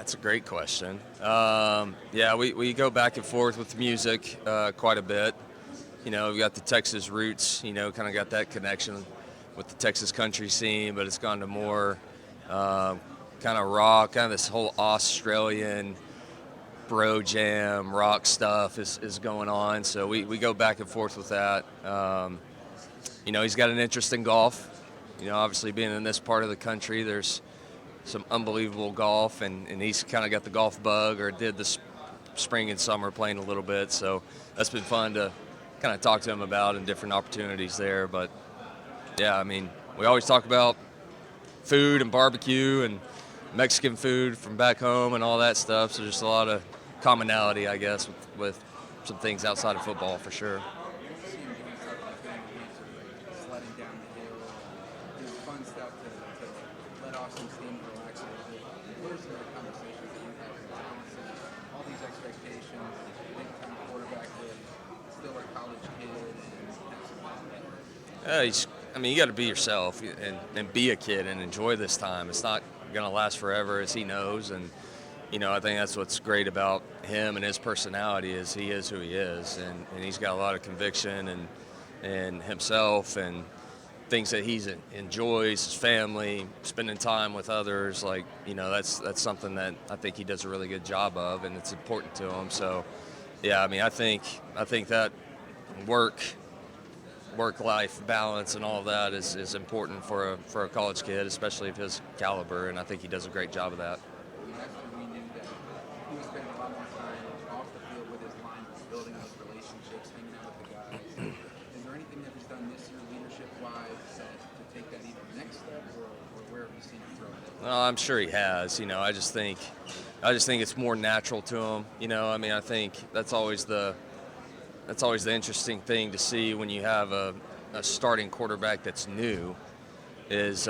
That's a great question. Yeah, we go back and forth with music quite a bit. We got the Texas roots, kind of got that connection with the Texas country scene, but it's gone to more kind of rock, kind of this whole Australian bro jam rock stuff is going on. So we go back and forth with that. He's got an interest in golf. Obviously being in this part of the country, there's some unbelievable golf, and he's kind of got the golf bug, or did this spring and summer playing a little bit. So that's been fun to kind of talk to him about and different opportunities there. But yeah, I mean, we always talk about food and barbecue and Mexican food from back home and all that stuff. So just a lot of commonality, I guess, with some things outside of football for sure. You got to be yourself and be a kid and enjoy this time. It's not going to last forever, as he knows. And, I think that's what's great about him and his personality is he is who he is. And he's got a lot of conviction and himself and things that he enjoys, his family, spending time with others. That's something that I think he does a really good job of, and it's important to him. So, yeah, I think that work-life balance and all of that is important for a college kid, especially of his caliber, and I think he does a great job of that. We knew that he was spending a lot more time off the field with his line, building those relationships, hanging out with the guys. Is there anything that he's done this year, leadership-wise, to take that even next step, or where have you seen him throw it? Well, I'm sure he has. I just think it's more natural to him. I think that's always the interesting thing to see when you have a starting quarterback that's new is,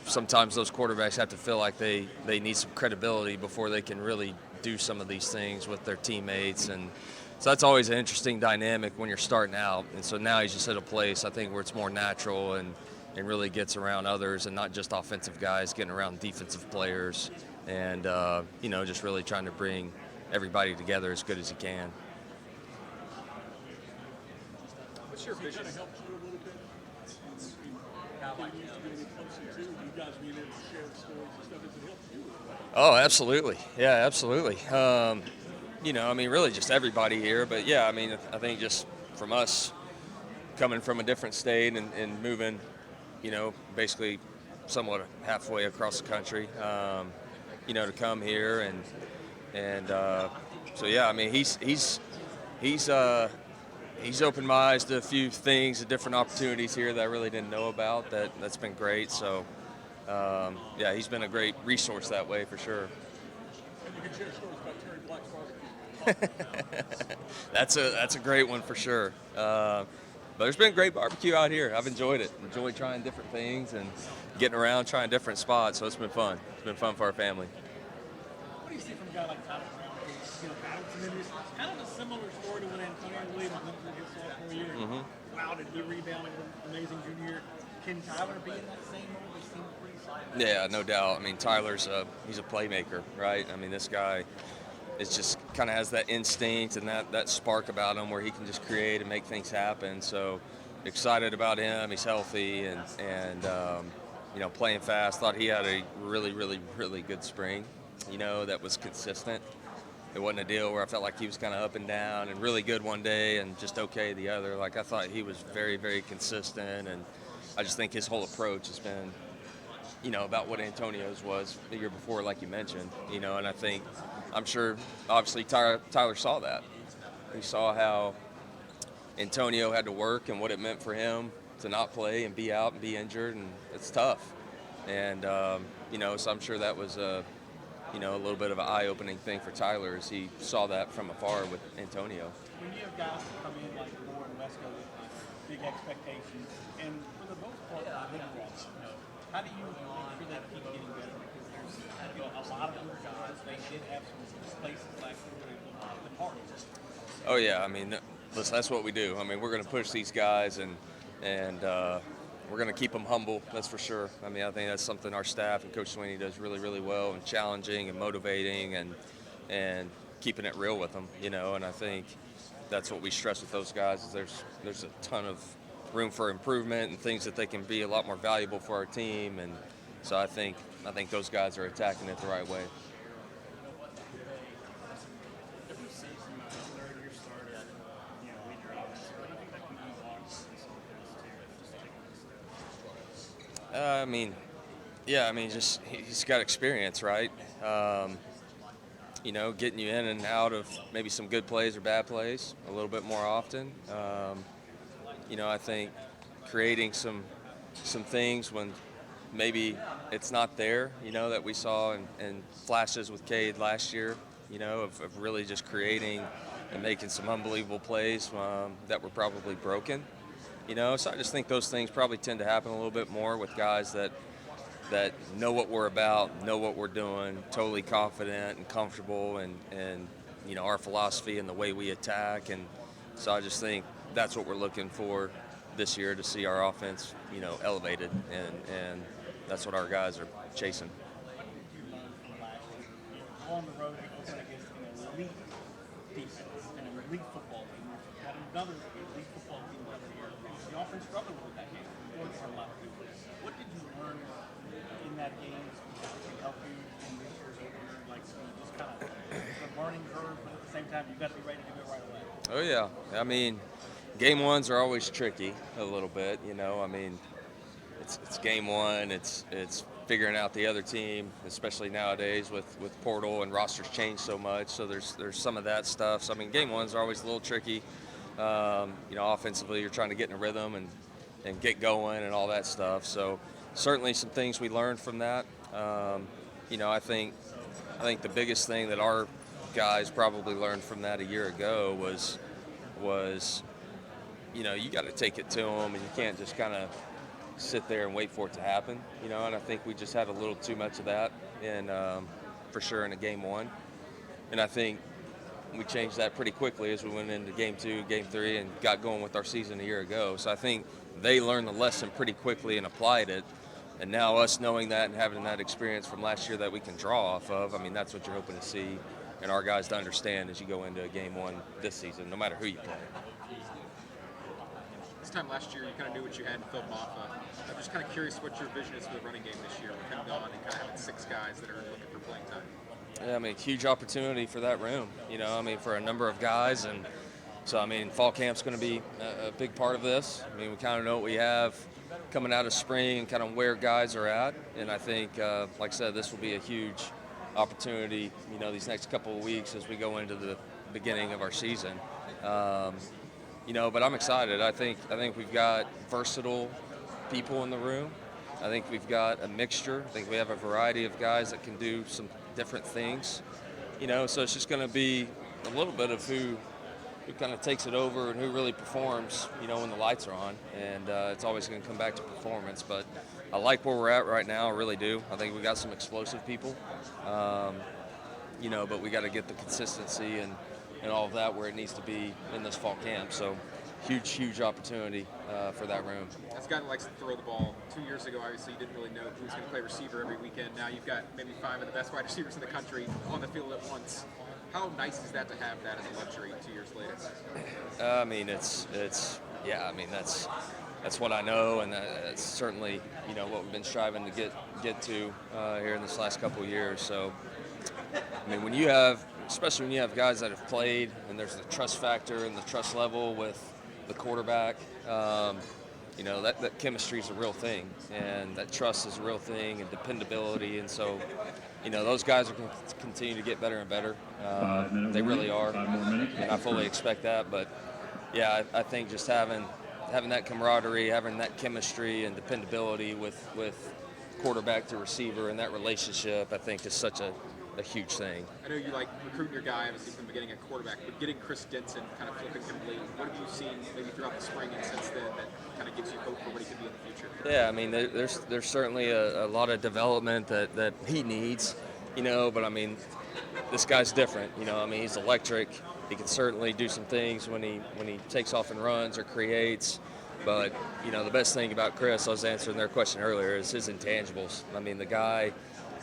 sometimes those quarterbacks have to feel like they need some credibility before they can really do some of these things with their teammates. And so that's always an interesting dynamic when you're starting out. And so now he's just at a place, I think, where it's more natural and really gets around others and not just offensive guys, getting around defensive players and, just really trying to bring everybody together as good as he can. What's your vision? Kind of helped you a little bit. You guys being able to share the stories and stuff, does it help you? Oh, absolutely. Yeah, absolutely. Really just everybody here. But yeah, I think just from us coming from a different state and moving, basically somewhat halfway across the country, to come here so yeah, he's opened my eyes to a few things, to different opportunities here that I really didn't know about. That's been great. So, yeah, he's been a great resource that way for sure. And you can share stories about Terry Black's barbecue. That's a great one for sure. But there's been great barbecue out here. I've enjoyed it. Enjoyed trying different things and getting around, trying different spots. So it's been fun. It's been fun for our family. What do you see from a guy like Tyler Brown? It's kind of a similar story to what Antonio Williams went through his sophomore year. Mm-hmm. Wow, did he rebound with an amazing junior year? Can Tyler be in that same role? He seemed pretty solid. Yeah, no doubt. Tyler's he's a playmaker, right? This guy is just kind of has that instinct and that spark about him where he can just create and make things happen. So excited about him. He's healthy and playing fast. Thought he had a really, really, really good spring, that was consistent. It wasn't a deal where I felt like he was kind of up and down and really good one day and just okay the other. I thought he was very, very consistent, and I just think his whole approach has been, about what Antonio's was the year before, like you mentioned, and I'm sure, obviously, Tyler saw that. He saw how Antonio had to work and what it meant for him to not play and be out and be injured, and it's tough. And, so I'm sure that was a little bit of an eye-opening thing for Tyler as he saw that from afar with Antonio. When you have guys that come in like Moore and Wesco with big expectations, and for the most part, how do you make sure they keep getting better? Because there's a lot of other guys, they did have some places like the parties. Oh, yeah. Listen, that's what we do. We're going to push these guys and we're going to keep them humble, that's for sure. I mean, I think that's something our staff and Coach Sweeney does really, really well, and challenging and motivating and keeping it real with them, and I think that's what we stress with those guys is there's a ton of room for improvement and things that they can be a lot more valuable for our team, and so I think those guys are attacking it the right way. He's got experience, right? Getting you in and out of maybe some good plays or bad plays a little bit more often. I think creating some things when maybe it's not there, that we saw in flashes with Cade last year, of really just creating and making some unbelievable plays that were probably broken. So I just think those things probably tend to happen a little bit more with guys that know what we're about, know what we're doing, totally confident and comfortable, and our philosophy and the way we attack. And so I just think that's what we're looking for this year, to see our offense, elevated, and that's what our guys are chasing. On the road, you're going against an elite defense and an elite football team. You've got another elite football team over here. The offense struggled with that game. What did you learn in that game to help you in this year's opener? Just kind of the learning curve, but at the same time, you've got to be ready to go right away. Oh, yeah. I mean, game ones are always tricky a little bit, it's game one. It's figuring out the other team, especially nowadays with portal and rosters change so much. So there's some of that stuff. So, I mean, game ones are always a little tricky. Offensively, you're trying to get in a rhythm and get going and all that stuff. So certainly some things we learned from that. I think the biggest thing that our guys probably learned from that a year ago was you got to take it to them, and you can't just kind of sit there and wait for it to happen, and I think we just had a little too much of that, and for sure in a game one. And I think we changed that pretty quickly as we went into game two, game three, and got going with our season a year ago. So I think they learned the lesson pretty quickly and applied it. And now us knowing that and having that experience from last year that we can draw off of, I mean, that's what you're hoping to see, and our guys to understand as you go into a game one this season, no matter who you play. This time last year, you kind of knew what you had in Phil Maffa. I'm just kind of curious what your vision is for the running game this year. We're kind of gone and kind of having 6 guys that are looking for playing time. Yeah, I mean, huge opportunity for that room, for a number of guys. And so, I mean, fall camp's going to be a big part of this. I mean, we kind of know what we have coming out of spring and kind of where guys are at. And I think, like I said, this will be a huge opportunity, these next couple of weeks as we go into the beginning of our season. But I'm excited. I think we've got versatile people in the room. I think we've got a mixture. I think we have a variety of guys that can do some different things. So it's just going to be a little bit of who kind of takes it over and who really performs, when the lights are on. And it's always going to come back to performance. But I like where we're at right now. I really do. I think we got some explosive people. But we got to get the consistency and all of that where it needs to be in this fall camp. So huge opportunity for that room. As a guy that likes to throw the ball, 2 years ago, obviously, you didn't really know who was going to play receiver every weekend. Now you've got maybe 5 of the best wide receivers in the country on the field at once. How nice is that to have that as a luxury 2 years later? That's what I know, and that's certainly, what we've been striving to get to here in this last couple of years. So, I mean, especially when you have guys that have played, and there's the trust factor and the trust level with the quarterback, that chemistry is a real thing, and that trust is a real thing, and dependability. And so, those guys are going to continue to get better and better. They really are, and I fully expect that. But, yeah, I think just having that camaraderie, having that chemistry and dependability with quarterback to receiver and that relationship, I think is such a huge thing. I know you like recruiting your guy, obviously, from the beginning at quarterback, but getting Chris Denson kind of flipping him late, what have you seen maybe throughout the spring and since then that kind of gives you hope for what he could be in the future? Yeah, I mean, there's certainly a lot of development that he needs, but I mean, this guy's different, he's electric. He can certainly do some things when he takes off and runs or creates, But, the best thing about Chris, I was answering their question earlier, is his intangibles. I mean, the guy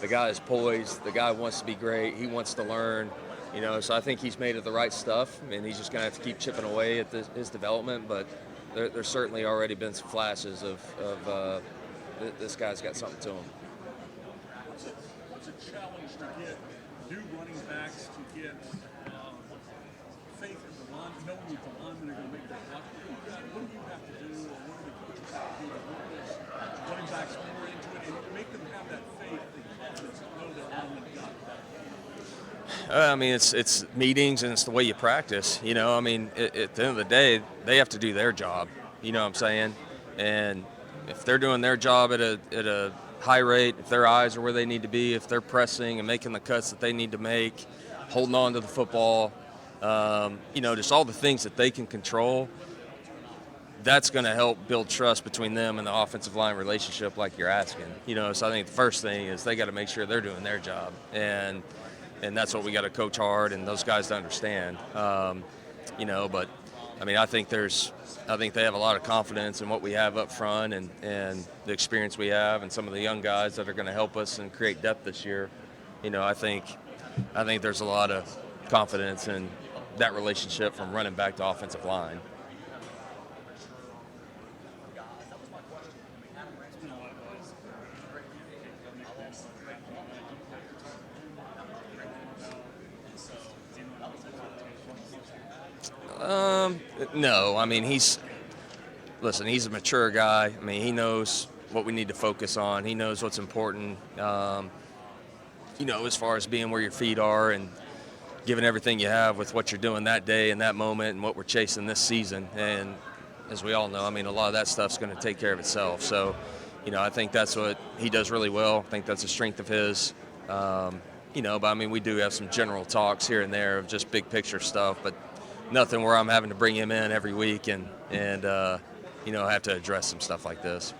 is poised. The guy wants to be great. He wants to learn. So I think he's made of the right stuff, and he's just going to have to keep chipping away at his development. But there's certainly already been some flashes of this guy's got something to him. What's a challenge to get new running backs to get faith in the line, knowing that the linemen are going to make their block? What do you have to do, or what do the coaches have to do to work those running backs more into it and make them have that faith and confidence to know that linemen got that? I mean, it's meetings and it's the way you practice. I mean, at the end of the day, they have to do their job. You know what I'm saying? And if they're doing their job at a high rate, if their eyes are where they need to be, if they're pressing and making the cuts that they need to make, holding on to the football, just all the things that they can control, that's going to help build trust between them and the offensive line relationship like you're asking. So I think the first thing is they got to make sure they're doing their job. And that's what we got to coach hard and those guys to understand. But I mean, I think they have a lot of confidence in what we have up front and the experience we have and some of the young guys that are going to help us and create depth this year. I think there's a lot of confidence in that relationship from running back to offensive line. No, I mean, he's a mature guy. I mean, he knows what we need to focus on. He knows what's important, as far as being where your feet are and giving everything you have with what you're doing that day and that moment and what we're chasing this season. And as we all know, I mean, a lot of that stuff's going to take care of itself. So, I think that's what he does really well. I think that's a strength of his. But I mean, we do have some general talks here and there of just big picture stuff, but nothing where I'm having to bring him in every week and have to address some stuff like this.